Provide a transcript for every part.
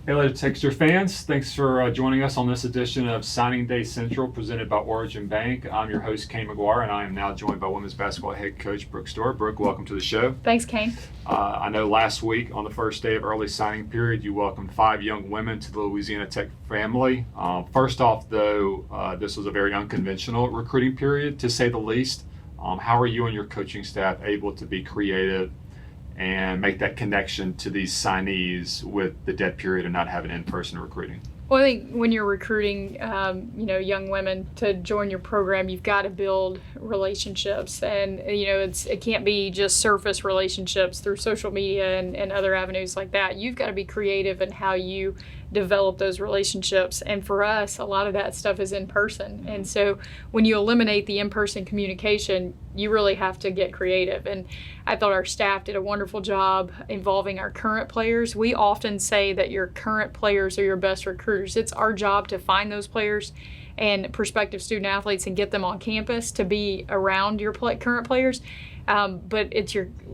Hello, Techster fans. Thanks for joining us on this edition of Signing Day Central presented by Origin Bank. I'm your host, Kane McGuire, and I am now joined by women's basketball head coach Brooke Stoehr. Brooke, welcome to the show. Thanks, Kane. I know last week on the first day of early signing period, you welcomed 5 young women to the Louisiana Tech family. First off, though, this was a very unconventional recruiting period, to say the least. How are you and your coaching staff able to be creative and make that connection to these signees with the dead period and not having in-person recruiting? Well, I think when you're recruiting, young women to join your program, you've got to build relationships, and it can't be just surface relationships through social media and other avenues like that. You've got to be creative in how you develop those relationships, and for us, a lot of that stuff is in person. And so, when you eliminate the in-person communication, you really have to get creative. And I thought our staff did a wonderful job involving our current players. We often say that your current players are your best recruiters. It's our job to find those players and prospective student athletes and get them on campus to be around your current players. But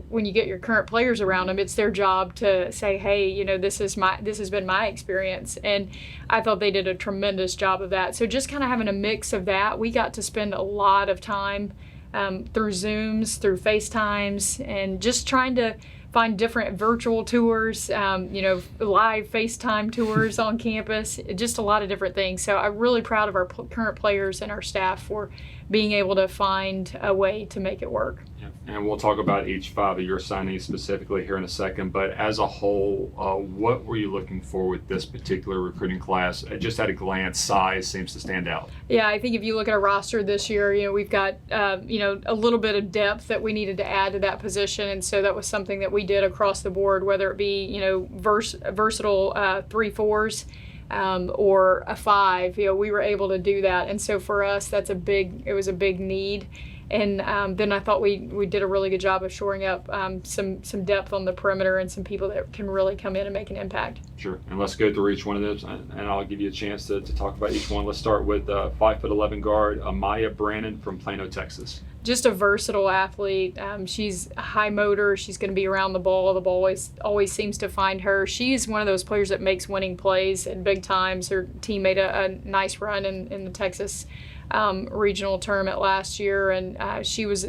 when you get your current players around them, it's their job to say, hey, this has been my experience. And I thought they did a tremendous job of that. So just kind of having a mix of that, we got to spend a lot of time through Zooms, through FaceTimes, and just trying to find different virtual tours, live FaceTime tours on campus, just a lot of different things. So I'm really proud of our current players and our staff for being able to find a way to make it work. Yeah. And we'll talk about each 5 of your signees specifically here in a second, but as a whole, what were you looking for with this particular recruiting class? Just at a glance, size seems to stand out. Yeah, I think if you look at our roster this year, we've got, a little bit of depth that we needed to add to that position, and so that was something that we did across the board, whether it be, versatile 3-4s, or a 5, we were able to do that. And so for us, it was a big need. And then I thought we did a really good job of shoring up some depth on the perimeter and some people that can really come in and make an impact. Sure. And let's go through each one of those, and I'll give you a chance to talk about each one. Let's start with 5'11" guard Amara Brandon from Plano, Texas. Just a versatile athlete. She's high motor. She's going to be around the ball. The ball always seems to find her. She's one of those players that makes winning plays at big times. Her team made a nice run in the Texas regional tournament last year, and she was,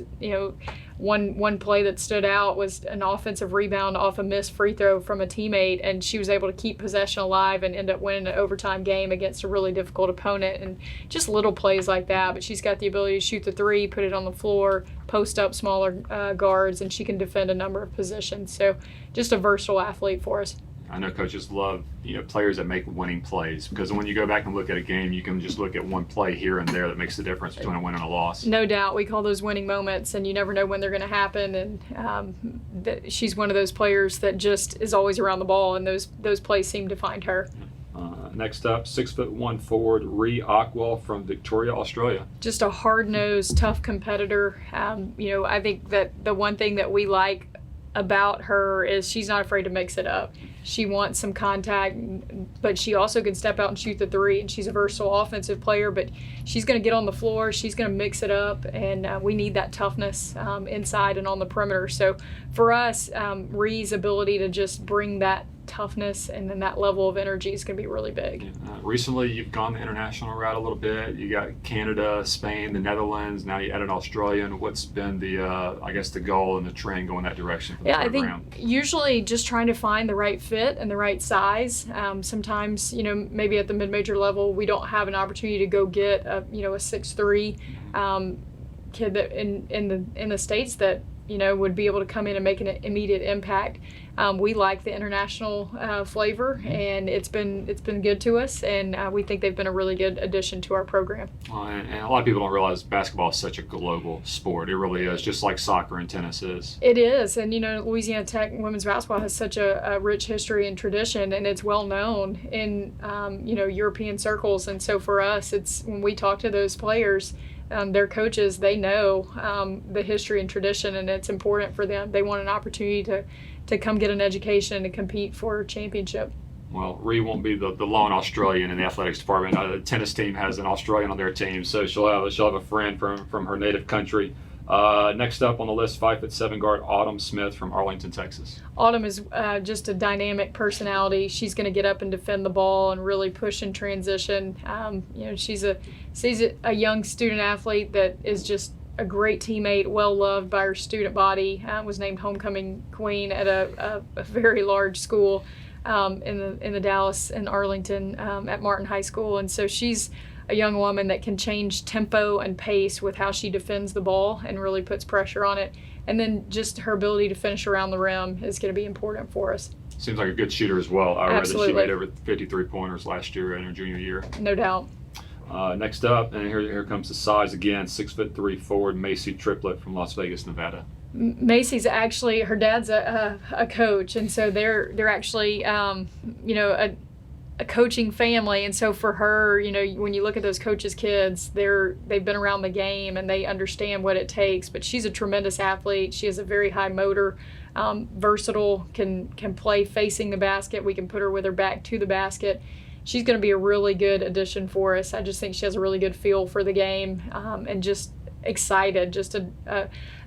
one play that stood out was an offensive rebound off a missed free throw from a teammate, and she was able to keep possession alive and end up winning an overtime game against a really difficult opponent, and just little plays like that. But she's got the ability to shoot the 3, put it on the floor, post up smaller guards, and she can defend a number of positions. So just a versatile athlete for us. I know coaches love, players that make winning plays, because when you go back and look at a game, you can just look at one play here and there that makes the difference between a win and a loss. No doubt. We call those winning moments, and you never know when they're going to happen. And she's one of those players that just is always around the ball, and those plays seem to find her. Next up, 6'1" forward Rae Aqua from Victoria, Australia. Just a hard-nosed, tough competitor. I think that the one thing that we like about her is she's not afraid to mix it up. She wants some contact, but she also can step out and shoot the 3, and she's a versatile offensive player, but she's going to get on the floor, she's going to mix it up, and we need that toughness inside and on the perimeter. So for us, Rae's ability to just bring that toughness and then that level of energy is going to be really big. Recently, you've gone the international route a little bit. You got Canada, Spain, the Netherlands. Now you added Australia. And what's been the goal and the trend going that direction for the program? I think usually just trying to find the right fit and the right size. Sometimes, maybe at the mid-major level, we don't have an opportunity to go get a 6'3" kid that in the States that would be able to come in and make an immediate impact. We like the international flavor, and it's been good to us, and we think they've been a really good addition to our program. And a lot of people don't realize basketball is such a global sport. It really is, just like soccer and tennis is. It is, and Louisiana Tech women's basketball has such a rich history and tradition, and it's well known in European circles. And so for us, it's when we talk to those players, their coaches, they know the history and tradition, and it's important for them. They want an opportunity to come get an education and to compete for a championship. Well, Rae won't be the lone Australian in the athletics department. The tennis team has an Australian on their team, so she'll have a friend from her native country. Next up on the list, 5'7" guard Autumn Smith from Arlington, Texas. Autumn is just a dynamic personality. She's going to get up and defend the ball and really push in transition. She's a young student athlete that is just a great teammate, well loved by her student body. Was named homecoming queen at a very large school in the Dallas and Arlington at Martin High School, and so she's a young woman that can change tempo and pace with how she defends the ball and really puts pressure on it. And then just her ability to finish around the rim is going to be important for us. Seems like a good shooter as well. I read that she Absolutely. made over 53 pointers last year in her junior year. No doubt. Next up, and here comes the size again, 6'3" forward Macey Tripplett from Las Vegas, Nevada. Macy's actually, her dad's a coach, and so they're actually a coaching family, and so for her, when you look at those coaches' kids, they've been around the game and they understand what it takes. But she's a tremendous athlete. She has a very high motor, versatile, can play facing the basket. We can put her with her back to the basket. She's going to be a really good addition for us. I just think she has a really good feel for the game, and just excited.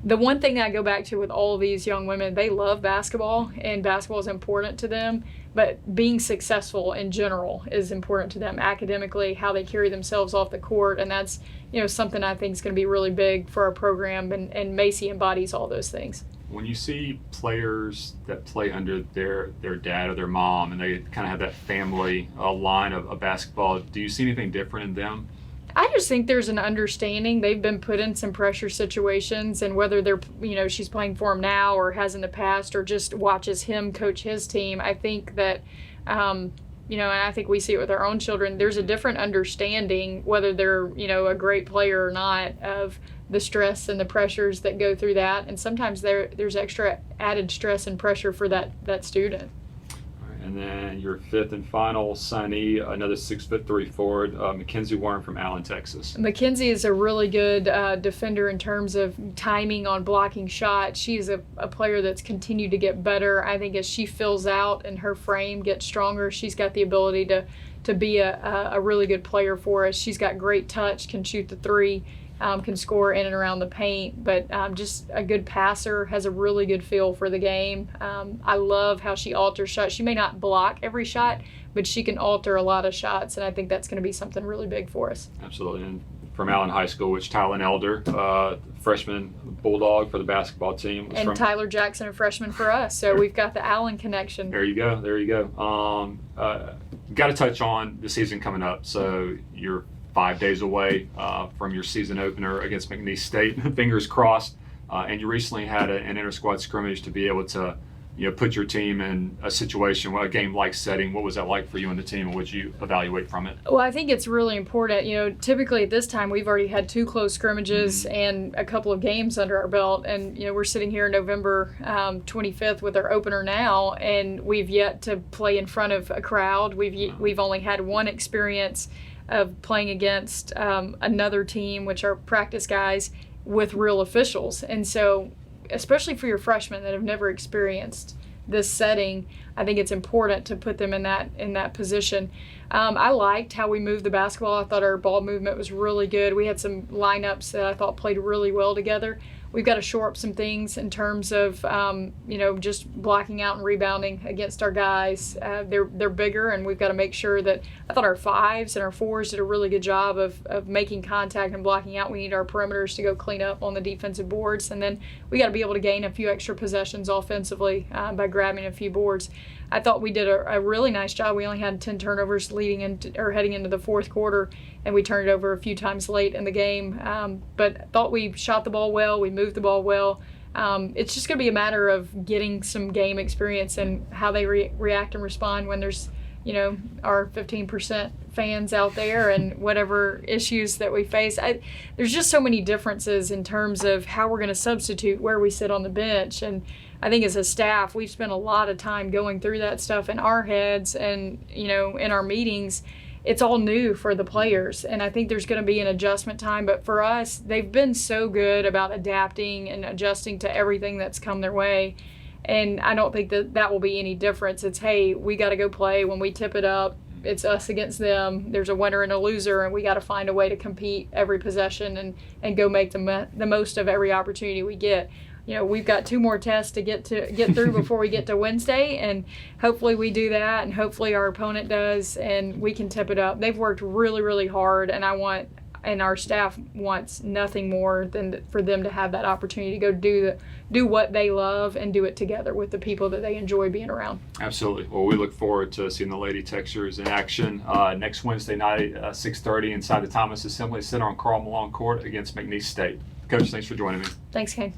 The one thing that I go back to with all of these young women, they love basketball, and basketball is important to them, but being successful in general is important to them academically, how they carry themselves off the court, and that's something I think is going to be really big for our program, and Macey embodies all those things. When you see players that play under their dad or their mom, and they kind of have that family line of basketball, do you see anything different in them? I just think there's an understanding. They've been put in some pressure situations, and whether they're, she's playing for him now or has in the past, or just watches him coach his team, I think that, and I think we see it with our own children, there's a different understanding, whether they're, a great player or not, of the stress and the pressures that go through that. And sometimes there's extra added stress and pressure for that student. And then your fifth and final signee, another 6'3" forward, Mackenzie Warren from Allen, Texas. Mackenzie is a really good defender in terms of timing on blocking shots. She's a player that's continued to get better. I think as she fills out and her frame gets stronger, she's got the ability to be a really good player for us. She's got great touch, can shoot the three, can score in and around the paint, but just a good passer, has a really good feel for the game. I love how she alters shots. She may not block every shot, but she can alter a lot of shots, and I think that's going to be something really big for us. Absolutely. And from Allen High School, which Tylen Elder, freshman Bulldog for the basketball team. And Tyler Jackson, a freshman for us, so we've got the Allen connection. There you go. Got to touch on the season coming up. So you're 5 days away from your season opener against McNeese State. Fingers crossed. And you recently had an inter-squad scrimmage to be able to, put your team in a situation, a game-like setting. What was that like for you and the team, and what did you evaluate from it? Well, I think it's really important. Typically at this time we've already had 2 close scrimmages and a couple of games under our belt, and we're sitting here November 25th with our opener now, and we've yet to play in front of a crowd. We've only had one experience of playing against another team, which are practice guys, with real officials. And so, especially for your freshmen that have never experienced this setting, I think it's important to put them in that position. I liked how we moved the basketball. I thought our ball movement was really good. We had some lineups that I thought played really well together. We've got to shore up some things in terms of, just blocking out and rebounding against our guys. They're bigger, and we've got to make sure that I thought our 5s and our 4s did a really good job of making contact and blocking out. We need our perimeters to go clean up on the defensive boards, and then we got to be able to gain a few extra possessions offensively by grabbing a few boards. I thought we did a really nice job. We only had 10 turnovers heading into the fourth quarter, and we turned it over a few times late in the game. But I thought we shot the ball well. We moved the ball well. It's just going to be a matter of getting some game experience and how they react and respond when there's, our 15% fans out there and whatever issues that we face. There's just so many differences in terms of how we're going to substitute where we sit on the bench. And I think as a staff, we've spent a lot of time going through that stuff in our heads and, in our meetings. It's all new for the players, and I think there's going to be an adjustment time. But for us, they've been so good about adapting and adjusting to everything that's come their way. And I don't think that will be any difference. It's, hey, we got to go play. When we tip it up, it's us against them. There's a winner and a loser, and we got to find a way to compete every possession and go make the most of every opportunity we get. We've got 2 more tests to get through before we get to Wednesday, and hopefully we do that, and hopefully our opponent does, and we can tip it up. They've worked really, really hard, and our staff wants nothing more than for them to have that opportunity to go do what they love and do it together with the people that they enjoy being around. Absolutely. Well, we look forward to seeing the Lady Techsters in action next Wednesday night, 6:30 inside the Thomas Assembly Center on Carl Malone Court against McNeese State. Coach, thanks for joining me. Thanks, Kane.